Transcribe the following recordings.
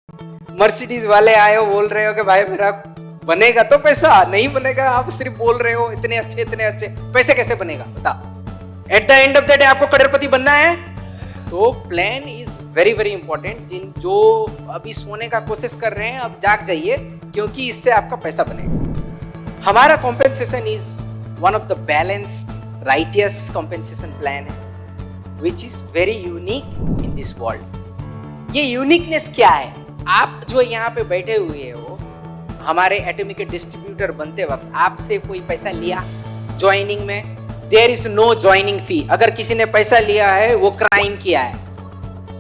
Mercedes वाले आए हो, बोल रहे हो कि भाई मेरा बनेगा तो पैसा, नहीं बनेगा आप सिर्फ बोल रहे हो इतने अच्छे, पैसे कैसे बनेगा बता। At the end of the day आपको करोड़पति बनना है। तो plan is very very important. जिन जो अभी सोने का कोशिश कर रहे हैं अब जाग जाइए, क्योंकि इससे आपका पैसा बनेगा। हमारा compensation is one of the balanced righteous compensation plan है which is very unique in this world. ये यूनिकनेस क्या है? आप जो यहाँ पे बैठे हुए हो, हमारे एटॉमिक डिस्ट्रीब्यूटर बनते वक्त आपसे कोई पैसा लिया ज्वाइनिंग में? There is no joining fee. अगर किसी ने पैसा लिया है वो क्राइम किया है,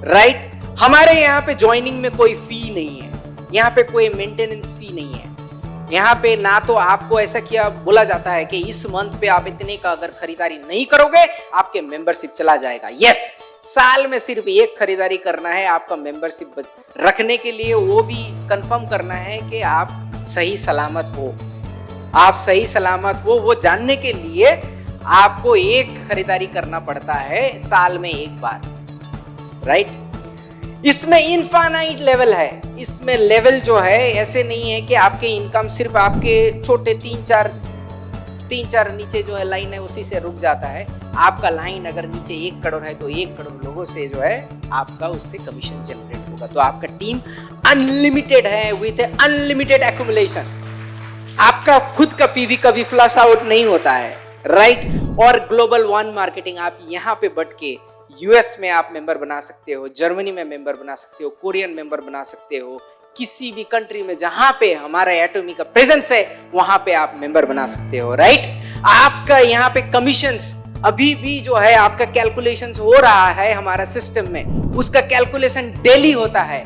राइट? हमारे यहाँ पे ज्वाइनिंग में कोई फी नहीं है, यहाँ पे कोई मेंटेनेंस फी नहीं है। यहाँ पे ना तो आपको ऐसा किया बोला जाता है कि इस मंथ पे आप इतने का अगर खरीदारी नहीं करोगे आपके मेंबरशिप चला जाएगा। यस, साल में सिर्फ एक खरीदारी करना है आपका मेंबरशिप रखने के लिए, वो भी कंफर्म करना है कि आप सही सलामत हो। आप सही सलामत हो वो जानने के लिए आपको एक खरीदारी करना पड़ता है साल में एक बार, राइट? इसमें इनफाइनाइट लेवल है। इसमें लेवल जो है ऐसे नहीं है कि आपके इनकम सिर्फ आपके छोटे तीन चार नीचे जो है लाइन है उसी से रुक जाता है। आपका लाइन अगर नीचे 1 करोड़ है तो 1 करोड़ लोगों से जो है आपका उससे कमीशन जनरेट होगा। तो आपका टीम अनलिमिटेड है विद अनलिमिटेड एक्यूमुलेशन। आपका खुद का पीवी कभी फ्लश आउट नहीं होता है, राइट? और ग्लोबल वन मार्केटिंग, आप यहाँ पे बढ़ के यूएस में आप मेंबर बना सकते हो, जर्मनी में मेंबर बना सकते हो, कोरियन मेंबर बना सकते हो, किसी भी कंट्री में जहां पे हमारा एटॉमी का प्रेजेंस है वहां पे आप मेंबर बना सकते हो, राइट? आपका यहाँ पे कमीशंस अभी भी जो है आपका कैलकुलेशंस हो रहा है हमारा सिस्टम में, उसका कैलकुलेशन डेली होता है,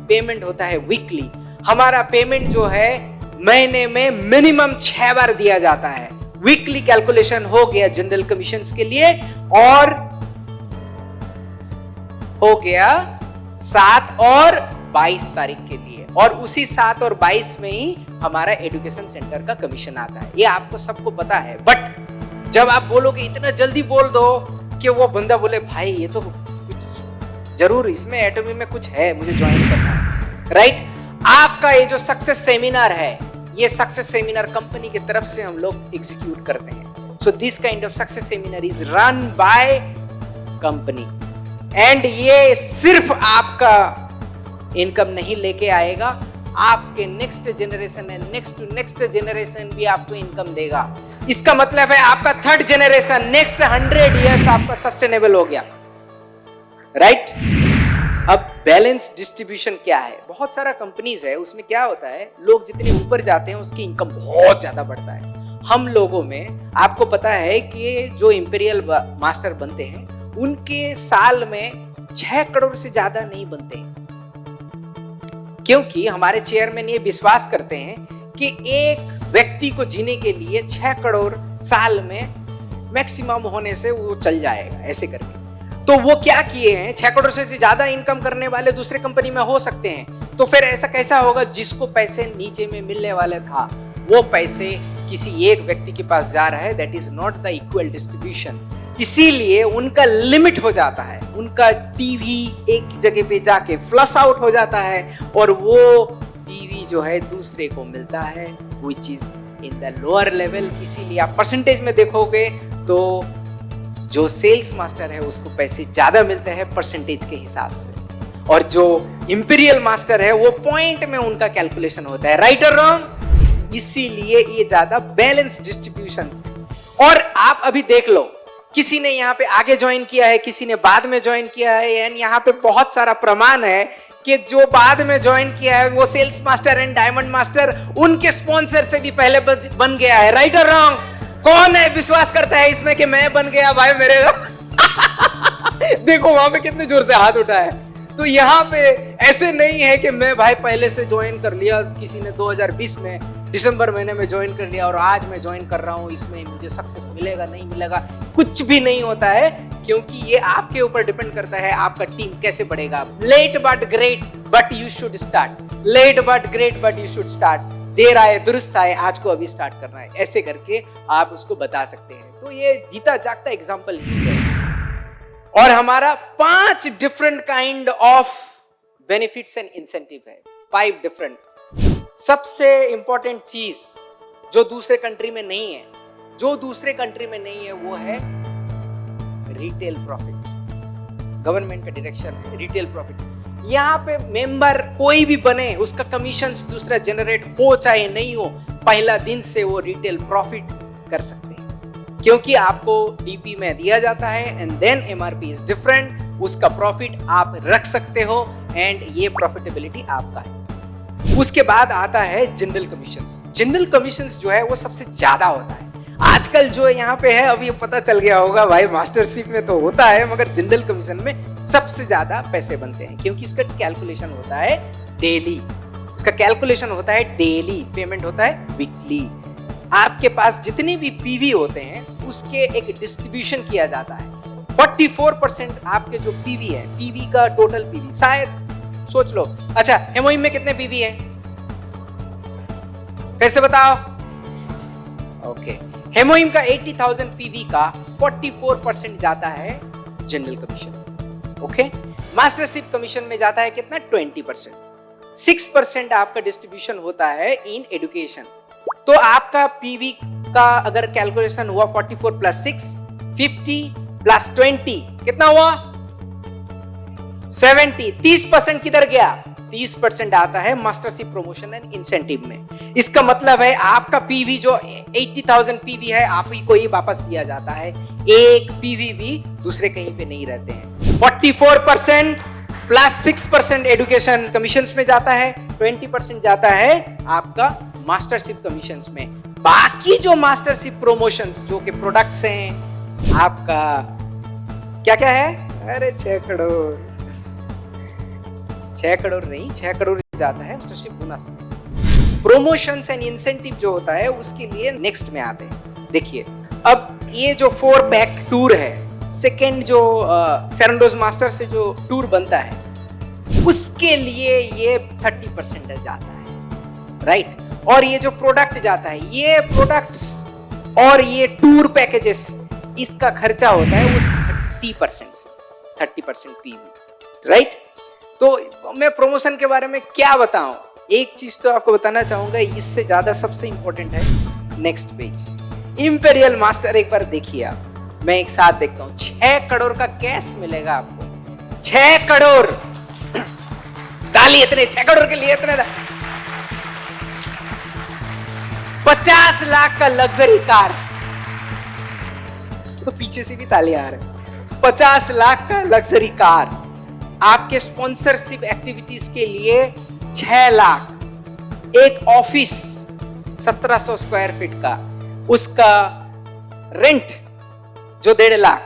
पेमेंट होता है वीकली। हमारा पेमेंट जो है महीने में मिनिमम 6 बार दिया जाता है। वीकली कैलकुलेशन हो गया जनरल कमीशंस के लिए और हो गया 7 और 22 तारीख के लिए, और उसी 7 और 22 में ही हमारा एजुकेशन सेंटर का कमीशन आता है। ये आपको सबको पता है, बट जब आप बोलोगे इतना जल्दी बोल दो कि वो बंदा बोले भाई ये तो कुछ जरूर इसमें एटॉमी में कुछ है, मुझे ज्वाइन करना है, राइट? आपका ये जो सक्सेस सेमिनार है, ये सक्सेस सेमिनार कंपनी की तरफ से हम लोग एग्जीक्यूट करते हैं। So this kind of success seminar is run by company and ये सिर्फ आपका इनकम नहीं लेके आएगा, आपके नेक्स्ट जनरेशन है, नेक्स्ट टू नेक्स्ट जनरेशन भी आपको इनकम देगा। इसका मतलब है आपका 3rd जनरेशन नेक्स्ट 100 इयर्स आपका सस्टेनेबल हो गया, राइट? अब बैलेंस डिस्ट्रीब्यूशन क्या है? बहुत सारा कंपनीज है, उसमें क्या होता है लोग जितने ऊपर जाते हैं उसकी इनकम बहुत ज्यादा बढ़ता है। हम लोगों में आपको पता है कि जो इंपीरियल मास्टर बनते हैं उनके साल में 6 करोड़ से ज्यादा नहीं बनते हैं, क्योंकि हमारे चेयरमैन ये विश्वास करते हैं कि एक व्यक्ति को जीने के लिए 6 करोड़ साल में मैक्सिमम होने से वो चल जाएगा, ऐसे करके। तो वो क्या किए हैं, 6 करोड़ से ज्यादा इनकम करने वाले दूसरे कंपनी में हो सकते हैं। तो फिर ऐसा कैसा होगा, जिसको पैसे नीचे में मिलने वाले था वो पैसे किसी एक व्यक्ति के पास जा रहा है, that is not the equal distribution. इसीलिए उनका लिमिट हो जाता है, उनका पीवी एक जगह पे जाके फ्लश आउट हो जाता है और वो पीवी जो है दूसरे को मिलता है which is in the lower level. इसीलिए आप परसेंटेज में देखोगे तो जो सेल्स मास्टर है उसको पैसे ज्यादा मिलते हैं परसेंटेज के हिसाब से, और जो इंपीरियल मास्टर है वो पॉइंट में उनका कैलकुलेशन होता है, राइट और रॉन्ग? इसीलिए ये ज्यादा बैलेंस डिस्ट्रीब्यूशन। और आप अभी देख लो, किसी ने यहाँ पे आगे ज्वाइन किया है, किसी ने बाद में ज्वाइन किया है, एंड यहाँ पे बहुत सारा प्रमाण है कि जो बाद में ज्वाइन किया है वो sales master and diamond master उनके स्पॉन्सर से भी पहले बन गया है, राइट और रॉन्ग? कौन है विश्वास करता है इसमें कि मैं बन गया भाई मेरे देखो वहां पे कितने जोर से हाथ उठा है। तो यहाँ पे ऐसे नहीं है कि मैं भाई पहले से ज्वाइन कर लिया, किसी ने 2020 में दिसंबर महीने में ज्वाइन कर लिया और आज मैं ज्वाइन कर रहा हूँ, इसमें मुझे सक्सेस मिलेगा नहीं मिलेगा, कुछ भी नहीं होता है, क्योंकि ये आपके ऊपर डिपेंड करता है आपका टीम कैसे बढ़ेगा। Late but great but you should start, late but great but you should start. देर आए दुरुस्त आए, आज को अभी स्टार्ट करना है, ऐसे करके आप उसको बता सकते हैं। तो ये जीता जागता एग्जाम्पल है। और हमारा 5 different kind of benefits and incentive है, 5 डिफरेंट। सबसे इंपॉर्टेंट चीज जो दूसरे कंट्री में नहीं है, वो है रिटेल प्रॉफिट। गवर्नमेंट का डायरेक्शन है रिटेल प्रॉफिट। यहाँ पे मेंबर कोई भी बने, उसका कमीशन दूसरा जनरेट हो चाहे नहीं हो, पहला दिन से वो रिटेल प्रॉफिट कर सकते हैं, क्योंकि आपको डीपी में दिया जाता है and then MRP is different, उसका प्रॉफिट आप रख सकते हो एंड ये प्रॉफिटेबिलिटी आपका है। उसके बाद आता है जनरल कमीशंस। जनरल कमीशंस जो है वो सबसे ज्यादा होता है आजकल जो यहाँ पे है। अभी पता चल गया होगा भाई, मास्टरशिप में तो होता है मगर जनरल कमीशन में सबसे ज्यादा पैसे बनते हैं, क्योंकि इसका कैलकुलेशन होता है डेली। पेमेंट होता है वीकली। आपके पास जितने भी पीवी होते हैं उसके एक डिस्ट्रीब्यूशन किया जाता है। 44% आपके जो पीवी है, पीवी का टोटल पीवी, शायद सोच लो, अच्छा हेमोइम में कितने पीवी है, कैसे बताओ? ओके, हेमोइम का 80,000 पीवी का 44% जाता है general commission. Okay, mastership commission में जाता है कितना? 20%। 6% आपका डिस्ट्रीब्यूशन होता है इन एजुकेशन। तो आपका पीवी का अगर कैलकुलेशन हुआ 44 प्लस 6, 50 प्लस 20 कितना हुआ? 70। 30% किधर गया? 30% आता है मास्टरशिप प्रमोशन एंड इंसेंटिव में। इसका मतलब है आपका पीवी जो 80,000 पीवी है, आप ही को ही वापस दिया जाता है। एक पीवी भी दूसरे कहीं पे नहीं रहते हैं। 44% प्लस 6% एजुकेशन कमीशंस में जाता है, 20% जाता है आपका मास्टरशिप कमीशंस में। बाकी जो मास्टरशिप प्रमोशंस जो कि प्रोडक्ट्स हैं आपका, क्या क्या है? अरे 6 करोड़ नहीं, 6 करोड़ जाता है मास्टरशिप बोनस में। प्रमोशंस एंड इंसेंटिव जो होता है उसके लिए नेक्स्ट में आते हैं। देखिए, अब ये जो 4 पैक टूर है, सेकेंड जो सेरेंडोज मास्टर से जो टूर बनता है उसके लिए ये 30% जाता है, राइट? और ये जो प्रोडक्ट जाता है, ये प्रोडक्ट्स और ये टूर पैकेजेस, इसका खर्चा होता है उस 30% से, 30% पीवी, राइट? तो मैं प्रमोशन के बारे में क्या बताऊं? एक चीज तो आपको बताना चाहूंगा, इससे ज्यादा सबसे इंपॉर्टेंट है नेक्स्ट पेज। इंपीरियल मास्टर एक बार देखिए आप, मैं एक साथ देखता हूं। 6 करोड़ का कैश मिलेगा आपको, 6 करोड़। ताली इतने 6 करोड़ के लिए इतने 50 लाख का लग्जरी कार, तो पीछे से भी ताली आ रहे। 50 लाख का लग्जरी कार आपके स्पॉन्सरशिप एक्टिविटीज के लिए 6 लाख। एक ऑफिस 1700 स्क्वायर फीट का, उसका रेंट जो 1.5 लाख,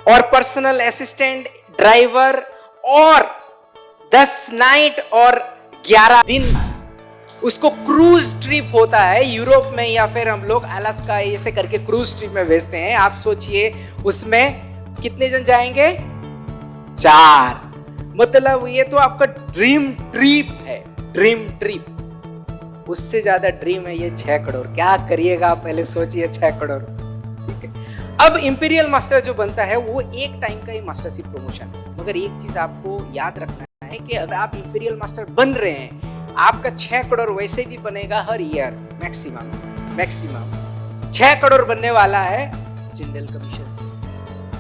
और पर्सनल असिस्टेंट, ड्राइवर, और 10 नाइट और 11 दिन उसको क्रूज ट्रिप होता है यूरोप में, या फिर हम लोग अलास्का ऐसे करके क्रूज ट्रिप में भेजते हैं। आप सोचिए उसमें कितने जन जाएंगे? 4। मतलब ये तो आपका ड्रीम ट्रिप है, ड्रीम ट्रिप। उससे ज्यादा ड्रीम है ये 6 करोड़। क्या करिएगा आप पहले सोचिए, 6 करोड़, ठीक है। अब इंपीरियल मास्टर जो बनता है वो एक टाइम का ही मास्टरशिप प्रमोशन है, मगर एक चीज आपको याद रखना है कि अगर आप इंपीरियल मास्टर बन रहे हैं, आपका 6 करोड़ वैसे भी बनेगा हर ईयर, मैक्सिमम 6 करोड़ बनने वाला है जनरल कमीशन से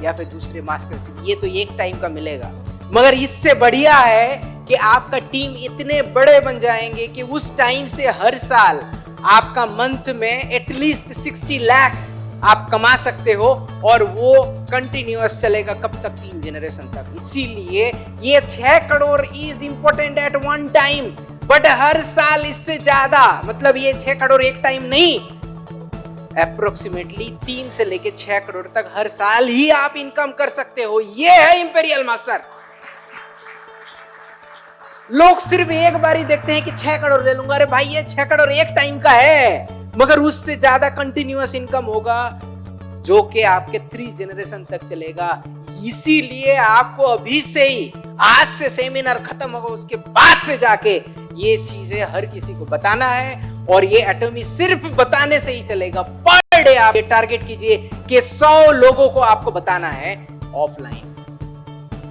या फिर दूसरे मास्टरशिप। ये तो एक टाइम का मिलेगा, मगर इससे बढ़िया है कि आपका टीम इतने बड़े बन जाएंगे कि उस टाइम से हर साल आपका मंथ में एटलीस्ट 60 लाख आप कमा सकते हो, और वो कंटिन्यूअस चलेगा कब तक? 3 जनरेशन तक। इसीलिए ये 6 crore is important at one time, but हर साल इससे ज्यादा, मतलब ये 6 करोड़ एक टाइम नहीं, अप्रोक्सीमेटली 3 से लेके 6 करोड़ तक हर साल ही आप इनकम कर सकते हो। ये है इंपीरियल मास्टर। लोग सिर्फ एक बार ही देखते हैं कि 6 करोड़ ले लूंगा। अरे भाई, ये 6 करोड़ एक टाइम का है, मगर उससे ज्यादा कंटिन्यूअस इनकम होगा जो कि आपके 3 जनरेशन तक चलेगा। इसीलिए आपको अभी से ही, आज से सेमिनार खत्म होगा उसके बाद से जाके ये चीजें हर किसी को बताना है, और ये एटॉमी सिर्फ बताने से ही चलेगा। पर डे आप ये टारगेट कीजिए कि 100 लोगों को आपको बताना है ऑफलाइन।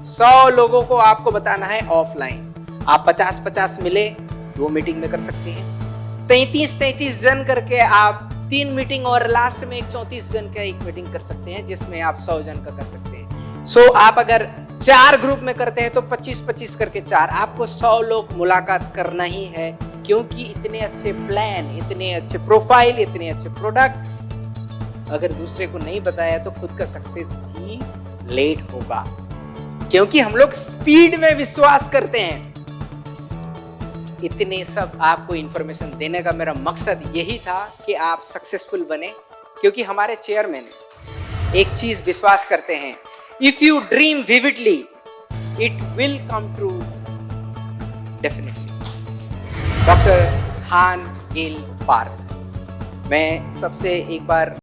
100 लोगों को आपको बताना है ऑफलाइन। आप 50-50 मिले 2 मीटिंग में कर सकते हैं। 33-33 जन करके आप 3 मीटिंग और लास्ट में एक 34 जन का एक मीटिंग कर सकते हैं, जिसमें आप 100 जन का कर सकते हैं। सो आप अगर 4 ग्रुप में करते हैं तो 25-25 करके 4, आपको 100 लोग मुलाकात करना ही है, क्योंकि इतने अच्छे प्लान, इतने अच्छे प्रोफाइल, इतने अच्छे प्रोडक्ट अगर दूसरे को नहीं बताया तो खुद का सक्सेस भी लेट होगा, क्योंकि हम लोग स्पीड में विश्वास करते हैं। इतने सब आपको इंफॉर्मेशन देने का मेरा मकसद यही था कि आप सक्सेसफुल बने, क्योंकि हमारे चेयरमैन एक चीज विश्वास करते हैं, if you dream vividly it will come true definitely. Doctor हान गिल पार्क। मैं सबसे एक बार